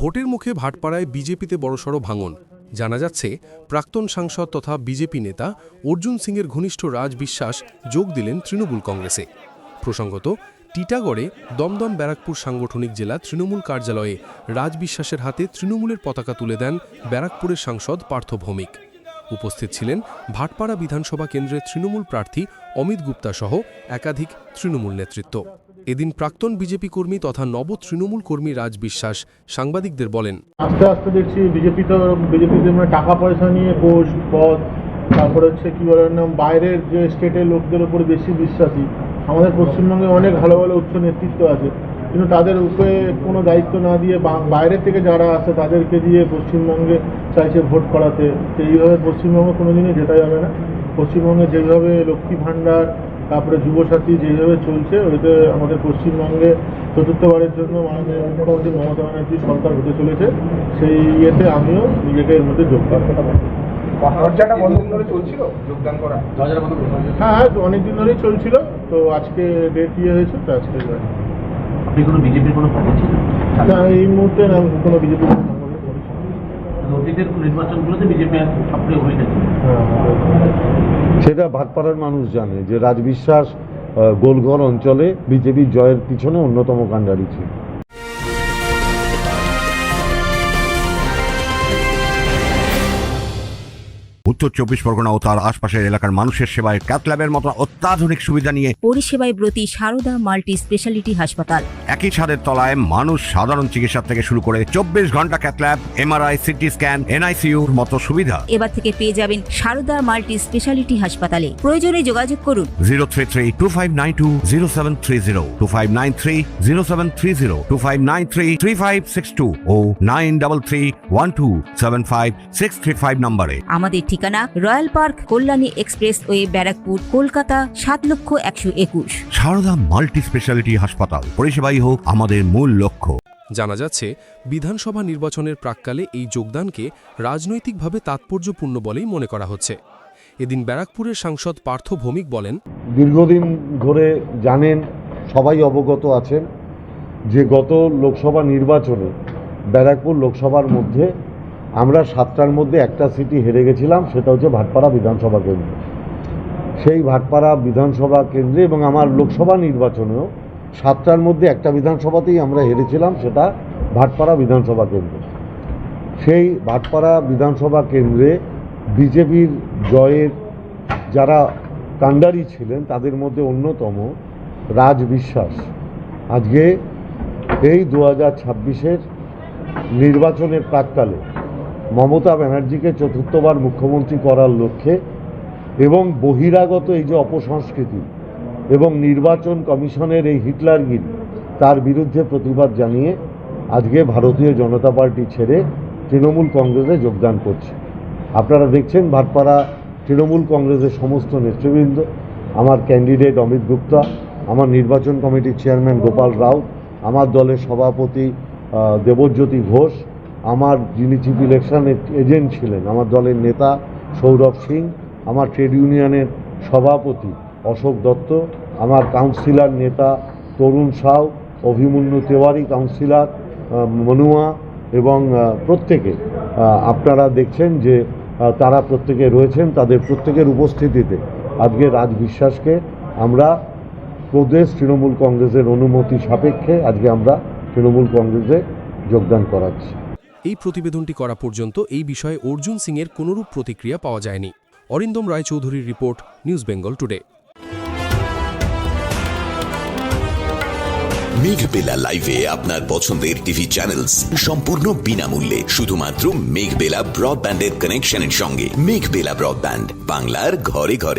ভোটের মুখে ভাটপাড়ায় বিজেপিতে বড়সড় ভাঙন। জানা যাচ্ছে প্রাক্তন সাংসদ তথা বিজেপি নেতা অর্জুন সিংয়ের ঘনিষ্ঠ রাজ বিশ্বাস যোগ দিলেন তৃণমূল কংগ্রেসে। প্রসঙ্গত, টিটাগড়ে দমদম ব্যারাকপুর সাংগঠনিক জেলা তৃণমূল কার্যালয়ে রাজ বিশ্বাসের হাতে তৃণমূলের পতাকা তুলে দেন ব্যারাকপুরের সাংসদ পার্থ ভৌমিক। উপস্থিত ছিলেন ভাটপাড়া বিধানসভা কেন্দ্রের তৃণমূল প্রার্থী অমিত গুপ্তা সহ একাধিক তৃণমূল নেতৃত্ব। এদিন প্রাক্তন বিজেপি কর্মী তথা নব তৃণমূল কর্মী রাজ বিশ্বাস সাংবাদিকদের বলেন, আস্তে আস্তে দেখছি বিজেপিতে টাকা পয়সা নিয়ে পোস্ট পদ, তারপরে হচ্ছে কি বলেন না, বাইরের যে স্টেটের লোকদের উপর বেশি বিশ্বাসী। আমাদের পশ্চিমবঙ্গে অনেক ভালো ভালো উচ্চ নেতৃত্ব আছে, কিন্তু তাদের উপরে কোনো দায়িত্ব না দিয়ে বাইরে থেকে যারা আসে তাদেরকে দিয়ে পশ্চিমবঙ্গে চাইছে ভোট করাতে। তো এইভাবে পশ্চিমবঙ্গে কোনোদিনই যেতে যাবে না। পশ্চিমবঙ্গে যেভাবে লক্ষ্মী ভাণ্ডার, তারপরে যুবসাথী যেভাবে চলছে, ওইতে আমাদের পশ্চিমবঙ্গে চতুর্থবারের জন্য মাননীয় মুখ্যমন্ত্রী মমতা ব্যানার্জি সরকার হতে চলেছে। সেই ইয়েতে আমিও নিজেকে এর মধ্যে যোগদান করলাম। হ্যাঁ, অনেকদিন ধরেই চলছিল, তো আজকে ডেট হয়েছে, তো আজকে আপনি কোনো বিজেপির কোনো পার্টি ছিলেন? না, এই মুহূর্তে না, কোনো বিজেপি অতীতের নির্বাচনগুলোতে বিজেপি সক্রিয় ভূমিকা ছিল। সেটা ভাটপাড়ার মানুষ জানে যে রাজ বিশ্বাস গোলঘর অঞ্চলে বিজেপির জয়ের পিছনে অন্যতম কাণ্ডারি ছিল। উত্তর 24 পরগনা ও তার আশপাশের এলাকার মানুষের সেবায় ক্যাথ ল্যাবের মতো অত্যাধুনিক সুবিধা নিয়ে পরিষেবায় ব্রতী সারদা মাল্টি স্পেশালিটি হাসপাতাল। একই ছাদের তলায় মানুষ সাধারণ চিকিৎসা থেকে শুরু করে 24 ঘন্টা cath lab, MRI, CT scan, এনআইসিইউর মতো সুবিধা এবার থেকে পেয়ে যাবেন সারদা মাল্টি স্পেশালিটি হাসপাতালে। প্রয়োজনে যোগাযোগ করুন 033-2592-0730, 2593-0730, 2593-3562 ও 9331275635 নম্বরে। আমাদের ঠিকানা royal park, Kalyani expressway, Barrackpore, Kolkata 7,01,21। Sarada multi speciality হাসপাতাল, পরিষেবাই হোক আমাদের মূল লক্ষ্য। জানা যাচ্ছে বিধানসভা নির্বাচনের প্রাক্কালে এই যোগদানকে রাজনৈতিকভাবে তাৎপর্যপূর্ণ বলেই মনে করা হচ্ছে। এদিন ব্যারাকপুরের সাংসদ পার্থ ভৌমিক বলেন, দীর্ঘদিন ধরে জানেন, সবাই অবগত আছেন যে গত লোকসভা নির্বাচনে ব্যারাকপুর লোকসভার মধ্যে আমরা 7টার মধ্যে একটা সিটি হেরে গেছিলাম, সেটা হচ্ছে ভাটপাড়া বিধানসভা কেন্দ্র। সেই ভাটপাড়া বিধানসভা কেন্দ্রে এবং আমার লোকসভা নির্বাচনেও 7টার মধ্যে একটা বিধানসভাতেই আমরা হেরেছিলাম, সেটা ভাটপাড়া বিধানসভা কেন্দ্র। সেই ভাটপাড়া বিধানসভা কেন্দ্রে বিজেপির জয়ের যারা কাণ্ডারি ছিলেন তাদের মধ্যে অন্যতম রাজ বিশ্বাস আজকে এই 2026-এর নির্বাচনের প্রাক্কালে মমতা ব্যানার্জিকে চতুর্থবার মুখ্যমন্ত্রী করার লক্ষ্যে এবং বহিরাগত এই যে অপসংস্কৃতি এবং নির্বাচন কমিশনের এই হিটলারগিরি, তার বিরুদ্ধে প্রতিবাদ জানিয়ে আজকে ভারতীয় জনতা পার্টি ছেড়ে তৃণমূল কংগ্রেসে যোগদান করছে। আপনারা দেখছেন ভাটপাড়া তৃণমূল কংগ্রেসের সমস্ত নেতৃবৃন্দ, আমার ক্যান্ডিডেট অমিত গুপ্তা, আমার নির্বাচন কমিটির চেয়ারম্যান গোপাল রাউত, আমার দলের সভাপতি দেবজ্যোতি ঘোষ, আমার যিনি চিফ ইলেকশন এজেন্ট ছিলেন আমার দলের নেতা সৌরভ সিং, আমার ট্রেড ইউনিয়নের সভাপতি অশোক দত্ত, আমার কাউন্সিলর নেতা তরুণ সাউ, অভিমন্যু তেওয়ারি কাউন্সিলর, মনুয়া, এবং প্রত্যেকে আপনারা দেখছেন যে তারা প্রত্যেকে রয়েছেন। তাদের প্রত্যেকের উপস্থিতিতে আজকে রাজ বিশ্বাসকে আমরা প্রদেশ তৃণমূল কংগ্রেসের অনুমতি সাপেক্ষে আজকে আমরা তৃণমূল কংগ্রেসে যোগদান করাচ্ছি। এই প্রতিবেদনটি করা পর্যন্ত এই বিষয়ে অর্জুন সিংয়ের কোনরূপ প্রতিক্রিয়া পাওয়া যায়নি। অরিন্দম রায়চৌধুরীর report, news Bengal today. Meghbela লাইভে আপনার পছন্দের টিভি চ্যানেলস সম্পূর্ণ বিনামূল্যে, শুধুমাত্র মেঘবেলা ব্রডব্যান্ডের কানেকশনের সঙ্গে। মেঘবেলা ব্রডব্যান্ড, বাংলার ঘরে ঘরে।